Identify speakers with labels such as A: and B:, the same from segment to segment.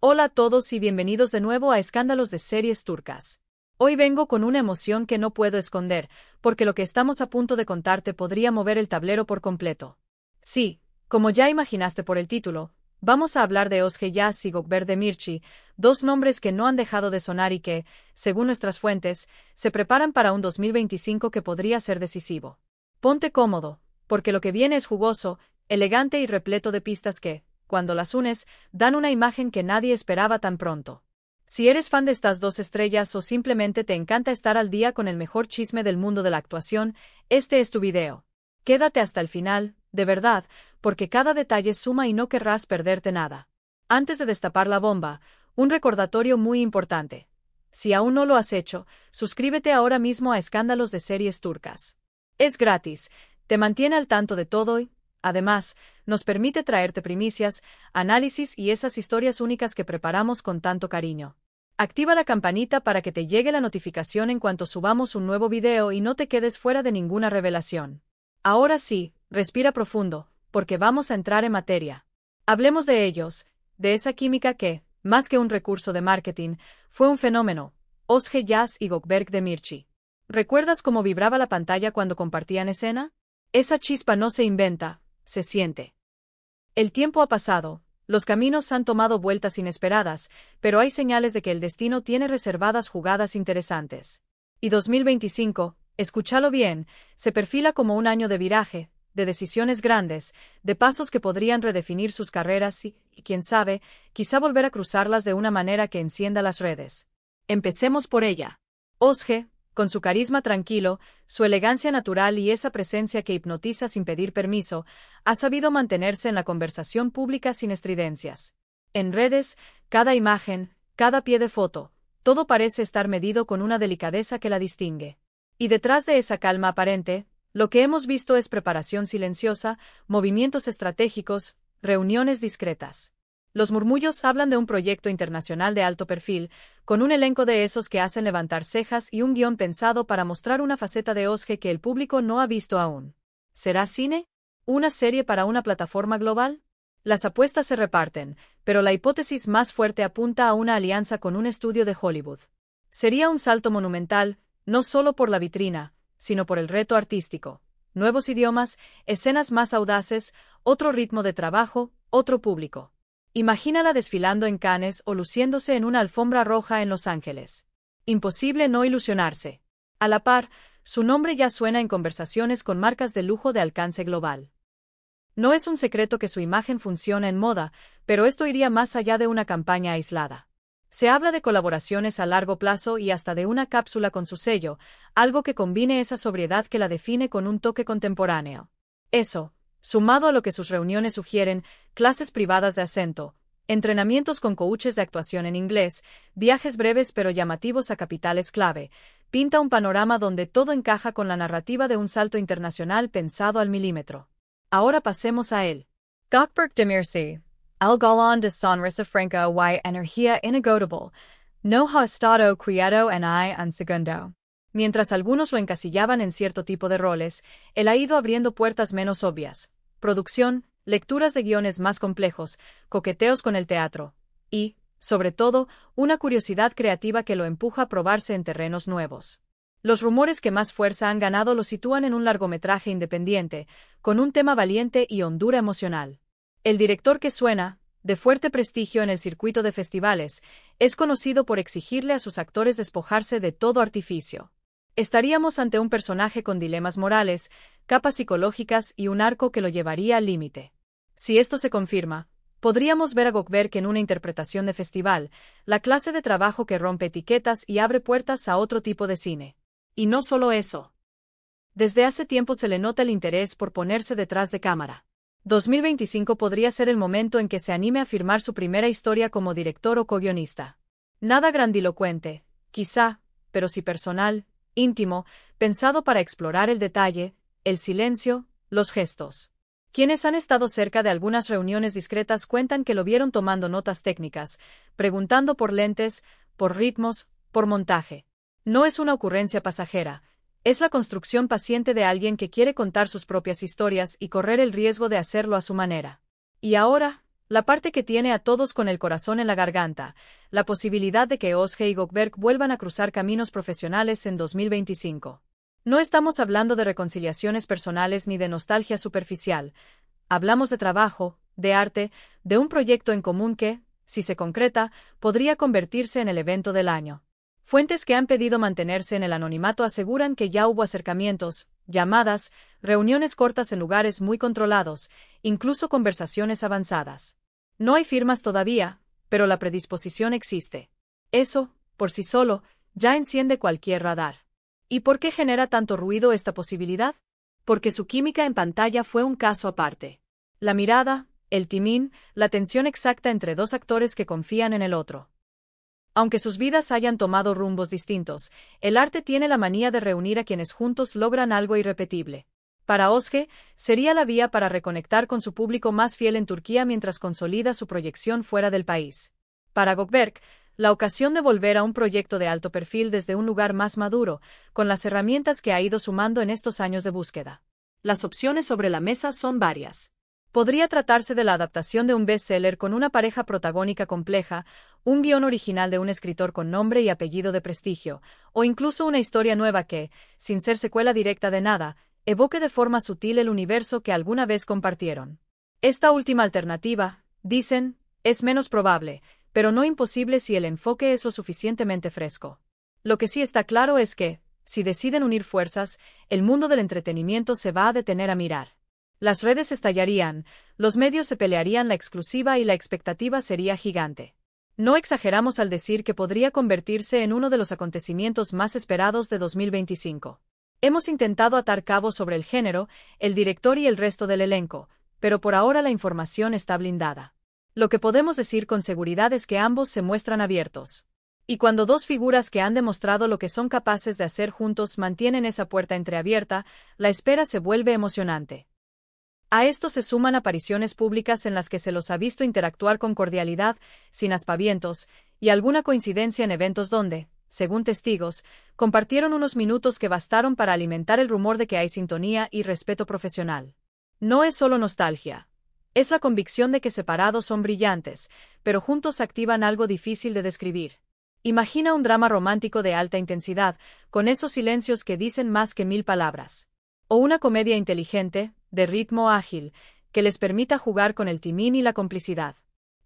A: Hola a todos y bienvenidos de nuevo a Escándalos de Series Turcas. Hoy vengo con una emoción que no puedo esconder, porque lo que estamos a punto de contarte podría mover el tablero por completo. Sí, como ya imaginaste por el título, vamos a hablar de Özge Yaz y Gökberk Demirci, dos nombres que no han dejado de sonar y que, según nuestras fuentes, se preparan para un 2025 que podría ser decisivo. Ponte cómodo, porque lo que viene es jugoso, elegante y repleto de pistas que, cuando las unes, dan una imagen que nadie esperaba tan pronto. Si eres fan de estas dos estrellas o simplemente te encanta estar al día con el mejor chisme del mundo de la actuación, este es tu video. Quédate hasta el final, de verdad, porque cada detalle suma y no querrás perderte nada. Antes de destapar la bomba, un recordatorio muy importante. Si aún no lo has hecho, suscríbete ahora mismo a Escándalos de Series Turcas. Es gratis, te mantiene al tanto de todo y, además, nos permite traerte primicias, análisis y esas historias únicas que preparamos con tanto cariño. Activa la campanita para que te llegue la notificación en cuanto subamos un nuevo video y no te quedes fuera de ninguna revelación. Ahora sí, respira profundo, porque vamos a entrar en materia. Hablemos de ellos, de esa química que, más que un recurso de marketing, fue un fenómeno, Özge Yaz y Gökberk Demirci. ¿Recuerdas cómo vibraba la pantalla cuando compartían escena? Esa chispa no se inventa, se siente. El tiempo ha pasado, los caminos han tomado vueltas inesperadas, pero hay señales de que el destino tiene reservadas jugadas interesantes. Y 2025, escúchalo bien, se perfila como un año de viraje, de decisiones grandes, de pasos que podrían redefinir sus carreras y quién sabe, quizá volver a cruzarlas de una manera que encienda las redes. Empecemos por ella. Özge, con su carisma tranquilo, su elegancia natural y esa presencia que hipnotiza sin pedir permiso, ha sabido mantenerse en la conversación pública sin estridencias. En redes, cada imagen, cada pie de foto, todo parece estar medido con una delicadeza que la distingue. Y detrás de esa calma aparente, lo que hemos visto es preparación silenciosa, movimientos estratégicos, reuniones discretas. Los murmullos hablan de un proyecto internacional de alto perfil, con un elenco de esos que hacen levantar cejas y un guión pensado para mostrar una faceta de Özge que el público no ha visto aún. ¿Será cine? ¿Una serie para una plataforma global? Las apuestas se reparten, pero la hipótesis más fuerte apunta a una alianza con un estudio de Hollywood. Sería un salto monumental, no solo por la vitrina, sino por el reto artístico. Nuevos idiomas, escenas más audaces, otro ritmo de trabajo, otro público. Imagínala desfilando en Cannes o luciéndose en una alfombra roja en Los Ángeles. Imposible no ilusionarse. A la par, su nombre ya suena en conversaciones con marcas de lujo de alcance global. No es un secreto que su imagen funciona en moda, pero esto iría más allá de una campaña aislada. Se habla de colaboraciones a largo plazo y hasta de una cápsula con su sello, algo que combine esa sobriedad que la define con un toque contemporáneo. Eso, sumado a lo que sus reuniones sugieren, clases privadas de acento, entrenamientos con coaches de actuación en inglés, viajes breves pero llamativos a capitales clave, pinta un panorama donde todo encaja con la narrativa de un salto internacional pensado al milímetro. Ahora pasemos a él.
B: Gökberk Demirci, el galán de sonrisa franca y energía inagotable, no ha estado quieto en un segundo.
A: Mientras algunos lo encasillaban en cierto tipo de roles, él ha ido abriendo puertas menos obvias. Producción, lecturas de guiones más complejos, coqueteos con el teatro, y, sobre todo, una curiosidad creativa que lo empuja a probarse en terrenos nuevos. Los rumores que más fuerza han ganado lo sitúan en un largometraje independiente, con un tema valiente y hondura emocional. El director que suena, de fuerte prestigio en el circuito de festivales, es conocido por exigirle a sus actores despojarse de todo artificio. Estaríamos ante un personaje con dilemas morales, capas psicológicas y un arco que lo llevaría al límite. Si esto se confirma, podríamos ver a Gökberk en una interpretación de festival, la clase de trabajo que rompe etiquetas y abre puertas a otro tipo de cine. Y no solo eso. Desde hace tiempo se le nota el interés por ponerse detrás de cámara. 2025 podría ser el momento en que se anime a firmar su primera historia como director o co-guionista. Nada grandilocuente, quizá, pero sí personal, íntimo, pensado para explorar el detalle, el silencio, los gestos. Quienes han estado cerca de algunas reuniones discretas cuentan que lo vieron tomando notas técnicas, preguntando por lentes, por ritmos, por montaje. No es una ocurrencia pasajera, es la construcción paciente de alguien que quiere contar sus propias historias y correr el riesgo de hacerlo a su manera. Y ahora, La parte que tiene a todos con el corazón en la garganta, la posibilidad de que Özge y Gökberk vuelvan a cruzar caminos profesionales en 2025. No estamos hablando de reconciliaciones personales ni de nostalgia superficial. Hablamos de trabajo, de arte, de un proyecto en común que, si se concreta, podría convertirse en el evento del año. Fuentes que han pedido mantenerse en el anonimato aseguran que ya hubo acercamientos, llamadas, reuniones cortas en lugares muy controlados, incluso conversaciones avanzadas. No hay firmas todavía, pero la predisposición existe. Eso, por sí solo, ya enciende cualquier radar. ¿Y por qué genera tanto ruido esta posibilidad? Porque su química en pantalla fue un caso aparte. La mirada, el timín, la tensión exacta entre dos actores que confían en el otro. Aunque sus vidas hayan tomado rumbos distintos, el arte tiene la manía de reunir a quienes juntos logran algo irrepetible. Para Özge, sería la vía para reconectar con su público más fiel en Turquía mientras consolida su proyección fuera del país. Para Gökberk, la ocasión de volver a un proyecto de alto perfil desde un lugar más maduro, con las herramientas que ha ido sumando en estos años de búsqueda. Las opciones sobre la mesa son varias. Podría tratarse de la adaptación de un bestseller con una pareja protagónica compleja, un guión original de un escritor con nombre y apellido de prestigio, o incluso una historia nueva que, sin ser secuela directa de nada, evoque de forma sutil el universo que alguna vez compartieron. Esta última alternativa, dicen, es menos probable, pero no imposible si el enfoque es lo suficientemente fresco. Lo que sí está claro es que, si deciden unir fuerzas, el mundo del entretenimiento se va a detener a mirar. Las redes estallarían, los medios se pelearían la exclusiva y la expectativa sería gigante. No exageramos al decir que podría convertirse en uno de los acontecimientos más esperados de 2025. Hemos intentado atar cabos sobre el género, el director y el resto del elenco, pero por ahora la información está blindada. Lo que podemos decir con seguridad es que ambos se muestran abiertos. Y cuando dos figuras que han demostrado lo que son capaces de hacer juntos mantienen esa puerta entreabierta, la espera se vuelve emocionante. A esto se suman apariciones públicas en las que se los ha visto interactuar con cordialidad, sin aspavientos, y alguna coincidencia en eventos donde, según testigos, compartieron unos minutos que bastaron para alimentar el rumor de que hay sintonía y respeto profesional. No es solo nostalgia. Es la convicción de que separados son brillantes, pero juntos activan algo difícil de describir. Imagina un drama romántico de alta intensidad, con esos silencios que dicen más que 1000 palabras. O una comedia inteligente, de ritmo ágil, que les permita jugar con el timín y la complicidad.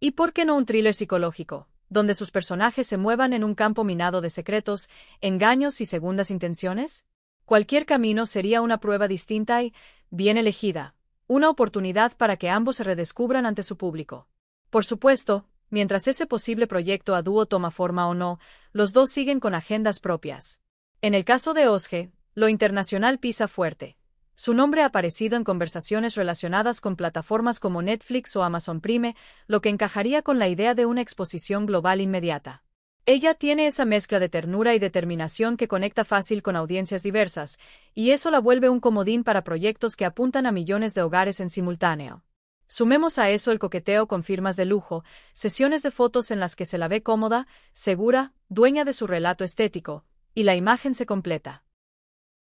A: ¿Y por qué no un thriller psicológico, donde sus personajes se muevan en un campo minado de secretos, engaños y segundas intenciones? Cualquier camino sería una prueba distinta y, bien elegida, una oportunidad para que ambos se redescubran ante su público. Por supuesto, mientras ese posible proyecto a dúo toma forma o no, los dos siguen con agendas propias. En el caso de Özge, lo internacional pisa fuerte. Su nombre ha aparecido en conversaciones relacionadas con plataformas como Netflix o Amazon Prime, lo que encajaría con la idea de una exposición global inmediata. Ella tiene esa mezcla de ternura y determinación que conecta fácil con audiencias diversas, y eso la vuelve un comodín para proyectos que apuntan a millones de hogares en simultáneo. Sumemos a eso el coqueteo con firmas de lujo, sesiones de fotos en las que se la ve cómoda, segura, dueña de su relato estético, y la imagen se completa.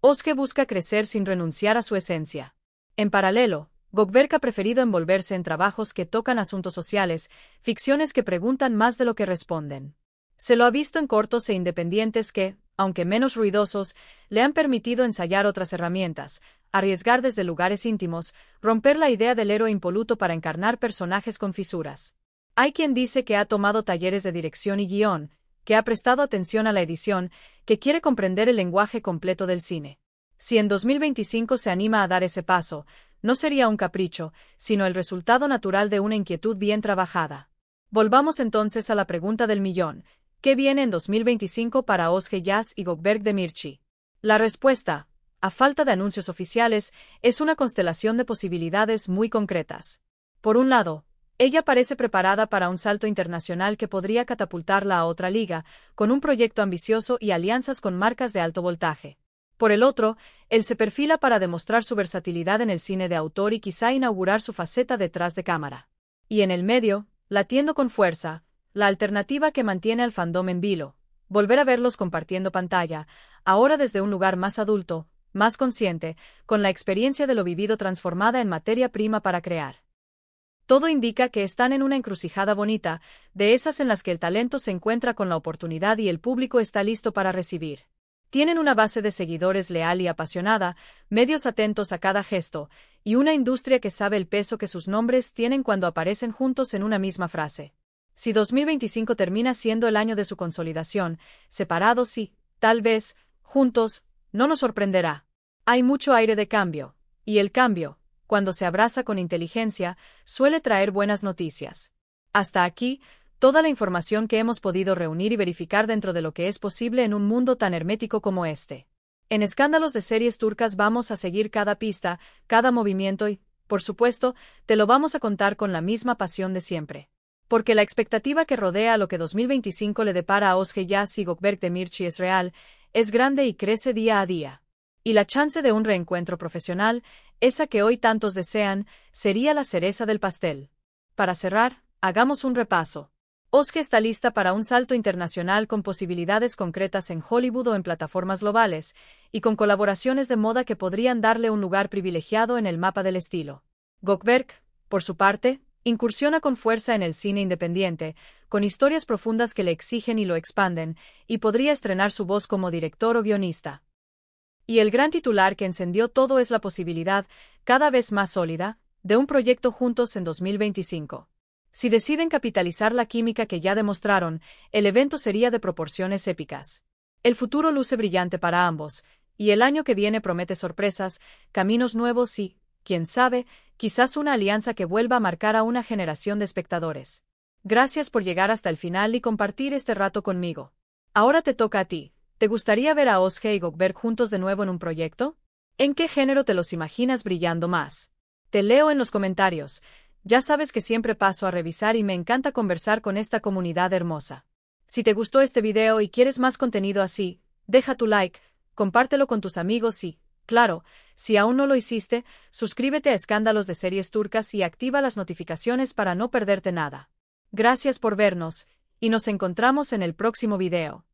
A: Özge busca crecer sin renunciar a su esencia. En paralelo, Gökberk ha preferido envolverse en trabajos que tocan asuntos sociales, ficciones que preguntan más de lo que responden. Se lo ha visto en cortos e independientes que, aunque menos ruidosos, le han permitido ensayar otras herramientas, arriesgar desde lugares íntimos, romper la idea del héroe impoluto para encarnar personajes con fisuras. Hay quien dice que ha tomado talleres de dirección y guión, que ha prestado atención a la edición, que quiere comprender el lenguaje completo del cine. Si en 2025 se anima a dar ese paso, no sería un capricho, sino el resultado natural de una inquietud bien trabajada. Volvamos entonces a la pregunta del millón: ¿qué viene en 2025 para Özge Yağız y Gökberk Demirci? La respuesta, a falta de anuncios oficiales, es una constelación de posibilidades muy concretas. Por un lado, ella parece preparada para un salto internacional que podría catapultarla a otra liga, con un proyecto ambicioso y alianzas con marcas de alto voltaje. Por el otro, él se perfila para demostrar su versatilidad en el cine de autor y quizá inaugurar su faceta detrás de cámara. Y en el medio, latiendo con fuerza, la alternativa que mantiene al fandom en vilo: volver a verlos compartiendo pantalla, ahora desde un lugar más adulto, más consciente, con la experiencia de lo vivido transformada en materia prima para crear. Todo indica que están en una encrucijada bonita, de esas en las que el talento se encuentra con la oportunidad y el público está listo para recibir. Tienen una base de seguidores leal y apasionada, medios atentos a cada gesto, y una industria que sabe el peso que sus nombres tienen cuando aparecen juntos en una misma frase. Si 2025 termina siendo el año de su consolidación, separados sí, tal vez, juntos, no nos sorprenderá. Hay mucho aire de cambio, y el cambio, cuando se abraza con inteligencia, suele traer buenas noticias. Hasta aquí, toda la información que hemos podido reunir y verificar dentro de lo que es posible en un mundo tan hermético como este. En Escándalos de Series Turcas vamos a seguir cada pista, cada movimiento y, por supuesto, te lo vamos a contar con la misma pasión de siempre. Porque la expectativa que rodea a lo que 2025 le depara a Özge Yağız y Gökberk Demirci es real, es grande y crece día a día. Y la chance de un reencuentro profesional, esa que hoy tantos desean, sería la cereza del pastel. Para cerrar, hagamos un repaso. Özge está lista para un salto internacional con posibilidades concretas en Hollywood o en plataformas globales, y con colaboraciones de moda que podrían darle un lugar privilegiado en el mapa del estilo. Gökberk, por su parte, incursiona con fuerza en el cine independiente, con historias profundas que le exigen y lo expanden, y podría estrenar su voz como director o guionista. Y el gran titular que encendió todo es la posibilidad, cada vez más sólida, de un proyecto juntos en 2025. Si deciden capitalizar la química que ya demostraron, el evento sería de proporciones épicas. El futuro luce brillante para ambos, y el año que viene promete sorpresas, caminos nuevos y, quién sabe, quizás una alianza que vuelva a marcar a una generación de espectadores. Gracias por llegar hasta el final y compartir este rato conmigo. Ahora te toca a ti. ¿Te gustaría ver a Özge y Gökberk juntos de nuevo en un proyecto? ¿En qué género te los imaginas brillando más? Te leo en los comentarios. Ya sabes que siempre paso a revisar y me encanta conversar con esta comunidad hermosa. Si te gustó este video y quieres más contenido así, deja tu like, compártelo con tus amigos y, claro, si aún no lo hiciste, suscríbete a Escándalos de Series Turcas y activa las notificaciones para no perderte nada. Gracias por vernos, y nos encontramos en el próximo video.